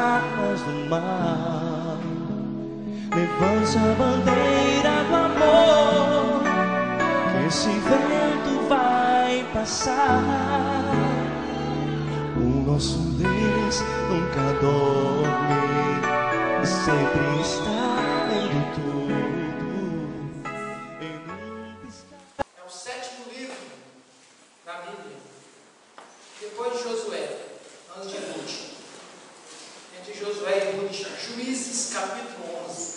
armas do mal. Levante a bandeira do amor, que esse vento vai passar. O nosso Deus nunca dorme, sempre está vendo tudo. É o 7º livro da Bíblia, depois de Josué, antes de Ruth. Entre Josué e Ruth, Juízes, capítulo 11.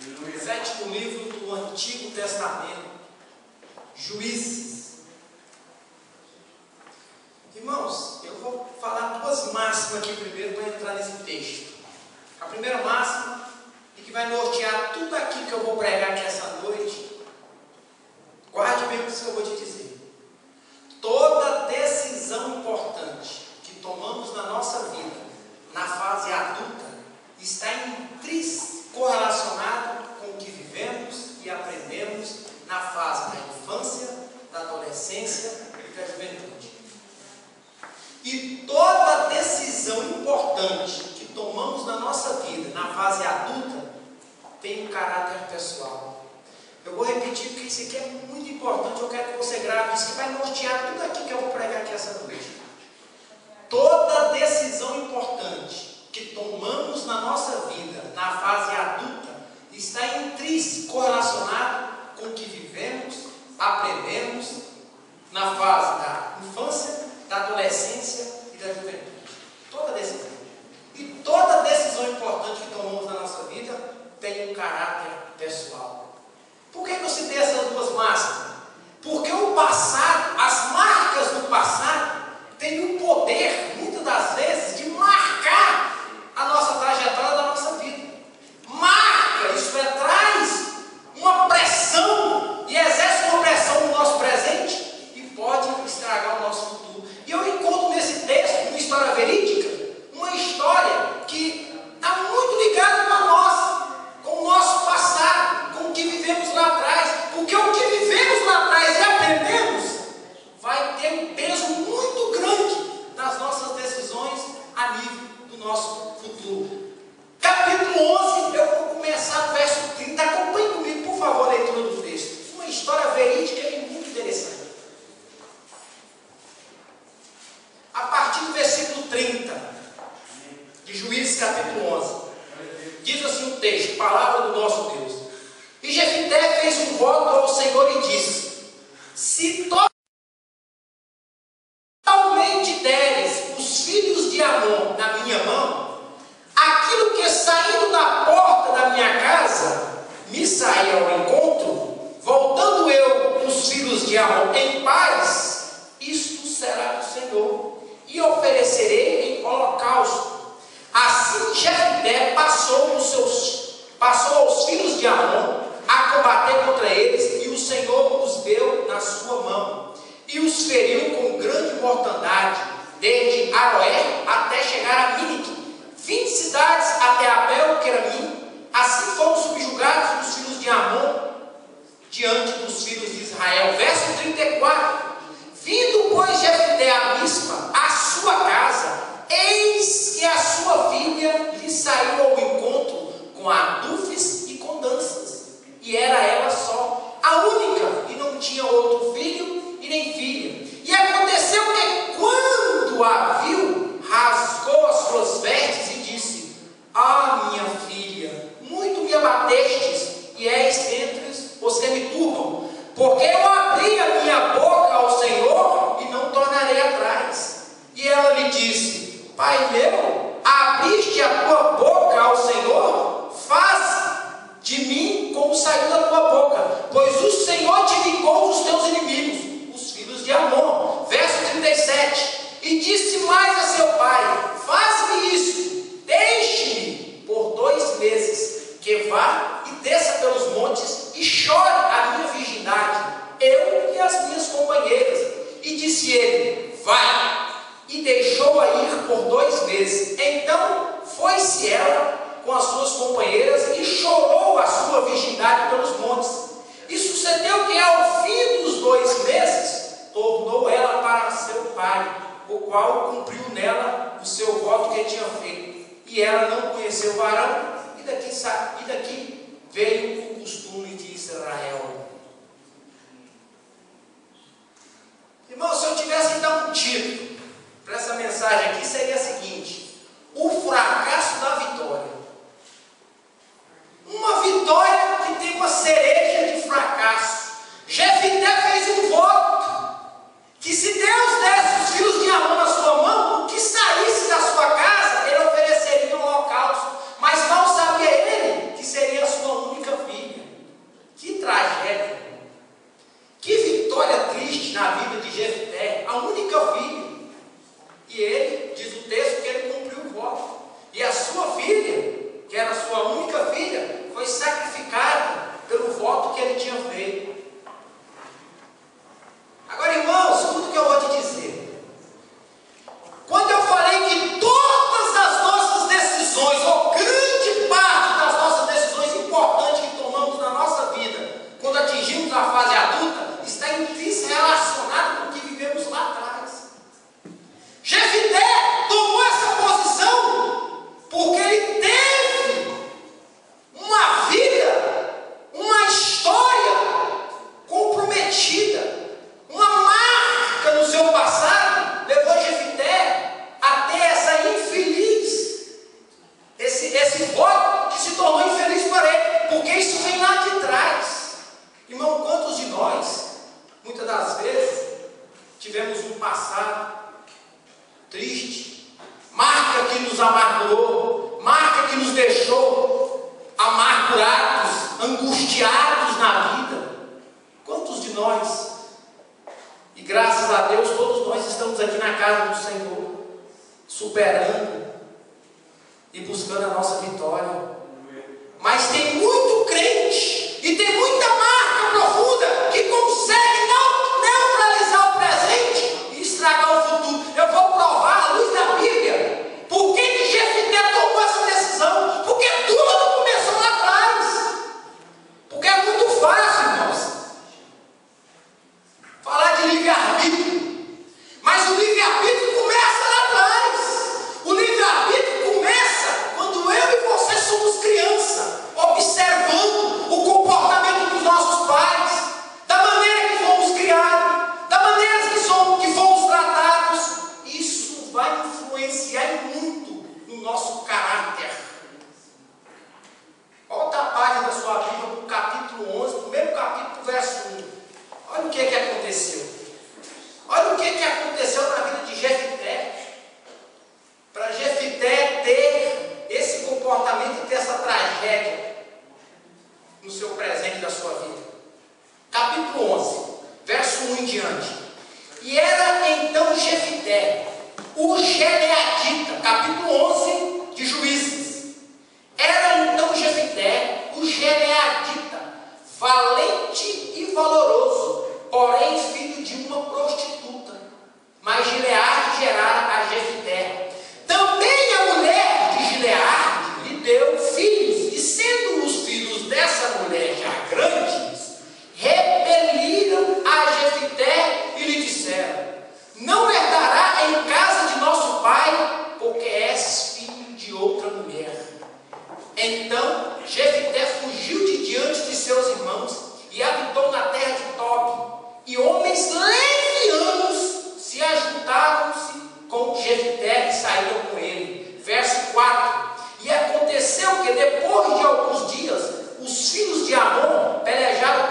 O 7º livro do Antigo Testamento, Juízes. Irmãos, eu vou falar duas máximas aqui primeiro para entrar nesse texto. A primeira máxima, e que vai nortear tudo aquilo que eu vou pregar aqui essa noite, guarde bem isso que eu vou te dizer. Toda decisão importante que tomamos na nossa vida, na fase adulta, está intrínseco correlacionado com o que vivemos e aprendemos na fase da infância, da adolescência e da juventude. E toda decisão importante que tomamos na nossa vida, na fase adulta, tem um caráter pessoal. Eu vou repetir porque isso aqui é muito importante. Eu quero que você grave isso, que vai nortear tudo aquilo que eu vou pregar aqui essa noite. Toda decisão importante que tomamos na nossa vida, na fase adulta, está intrínseco correlacionado com o que vivemos, aprendemos na fase da infância, da adolescência e da juventude. Toda decisão. E toda decisão importante que tomamos na nossa vida tem um caráter pessoal. Por que eu citei essas duas máximas? Porque o passado, as marcas do passado, têm o poder, muitas das vezes, de marcar a nossa trajetória da nossa vida. Marca, isso é, traz uma pressão e exerce uma pressão no nosso presente e pode estragar o nosso futuro. E eu encontro nesse texto uma história verídica, uma história que está muito ligada com a nossa, com o nosso passado, com o que vivemos lá atrás. Porque o que vivemos lá atrás e aprendemos vai ter um peso muito grande nas nossas decisões a nível do nosso futuro. Capítulo 11, eu vou começar do verso 30. Acompanhe comigo, por favor, a leitura do texto. Uma história verídica e muito interessante. A partir do versículo 30 de Juízes capítulo 11, diz assim o texto, palavra do nosso Deus. E Jefité fez um voto ao Senhor e disse: se totalmente deres os filhos de Amon na minha mão, aquilo que saindo da porta da minha casa me sair ao encontro, voltando eu os filhos de Amon em paz, isto será do Senhor, e oferecerei em holocausto. Assim Jefité passou aos filhos de Amon a combater contra eles, e o Senhor os deu na sua mão, e os feriu com grande mortandade, desde Aroé até chegar a Mínique, 20 cidades até Abel-Queramim. Assim foram subjugados os filhos de Amon diante dos filhos de Israel. Verso 34. Vindo, pois, Jefité a Mispa, a sua casa, eis que a sua filha lhe saiu ao encontro com adufes e com danças. E era ela só, a única, e não tinha outro filho e nem filha. E aconteceu que, quando a viu, rasgou as suas vestes e disse: ah, minha filha, muito me abatestes, e és entre os que me turbam, porque eu abri a minha boca ao Senhor e não tornarei atrás. E ela lhe disse: pai meu, abriste a tua boca ao Senhor, faz de mim como saiu da tua boca, pois o Senhor te livrou dos teus inimigos, os filhos de Amon. Verso 37. E disse mais a seu pai: faz-me isso, deixe-me por 2 meses, que vá e desça pelos montes e chore a minha virgindade, eu e as minhas companheiras. E disse ele: vai. E deixou-a ir por 2 meses. Então foi-se ela com as suas companheiras e chorou a sua virgindade pelos montes. E sucedeu que ao fim dos 2 meses, tornou ela para seu pai, o qual cumpriu nela o seu voto que tinha feito. E ela não conheceu o varão, e daqui veio o costume de Israel. Irmão, se eu tivesse que dar um título para essa mensagem aqui, seria a seguinte: o fracasso da vitória. Uma vitória que tem uma cereja de fracasso. Jefité fez um voto que, se Deus desse os filhos de Amon na sua mão, o que saísse da sua casa, ele ofereceria um holocausto. Mas mal sabia ele que seria a sua única filha. Que tragédia! Que vitória triste na vida de Jefité, a única filha. E ele, diz o texto, que ele cumpriu o voto. E a sua filha, que era a sua única filha, foi sacrificada pelo voto que ele tinha feito. Agora, irmãos, escuta o que eu vou te dizer. Quando eu falei que todas as nossas decisões, ou grande parte das nossas decisões importantes que tomamos na nossa vida, quando atingimos a fase adulta, está intrínseco relacionado com o que vivemos lá atrás. Jefité tomou essa posição porque ele teve uma vida, uma história comprometida, uma marca no seu passado, levou Jefité a ter essa infeliz, esse voto que se tornou infeliz para ele, porque isso vem lá de trás. Irmão, quantos de nós, muitas das vezes, tivemos um passado triste, marca que nos amargurou, marca que nos deixou amargurados, angustiados na vida? Quantos de nós? E graças a Deus, todos nós estamos aqui na casa do Senhor, superando e buscando a nossa vitória. Mas tem muito crente e tem muita marca profunda que consegue não neutralizar o presente e estragar o futuro. Eu vou provar à luz da Bíblia por que Jefité tomou essa decisão. Porque tudo começou lá atrás. Porque é muito fácil, irmãos, falar de livre-arbítrio, mas o livre-arbítrio começa lá atrás. O livre-arbítrio começa quando eu e você somos criança, observando o comportamento dos nossos pais, da maneira que fomos criados, da maneira que fomos tratados. Isso vai influenciar muito no nosso caráter. Volta a página da sua Bíblia para o capítulo 11, primeiro capítulo, verso 1. Olha o que aconteceu. Olha o que aconteceu na vida de Jefité. Para Jefité ter esse comportamento e ter essa tragédia no seu presente da sua vida. Capítulo 11, verso 1 em diante. E era então Jefité, o Gileadita, capítulo 11 de Juízes. Era então Jefité, o Gileadita,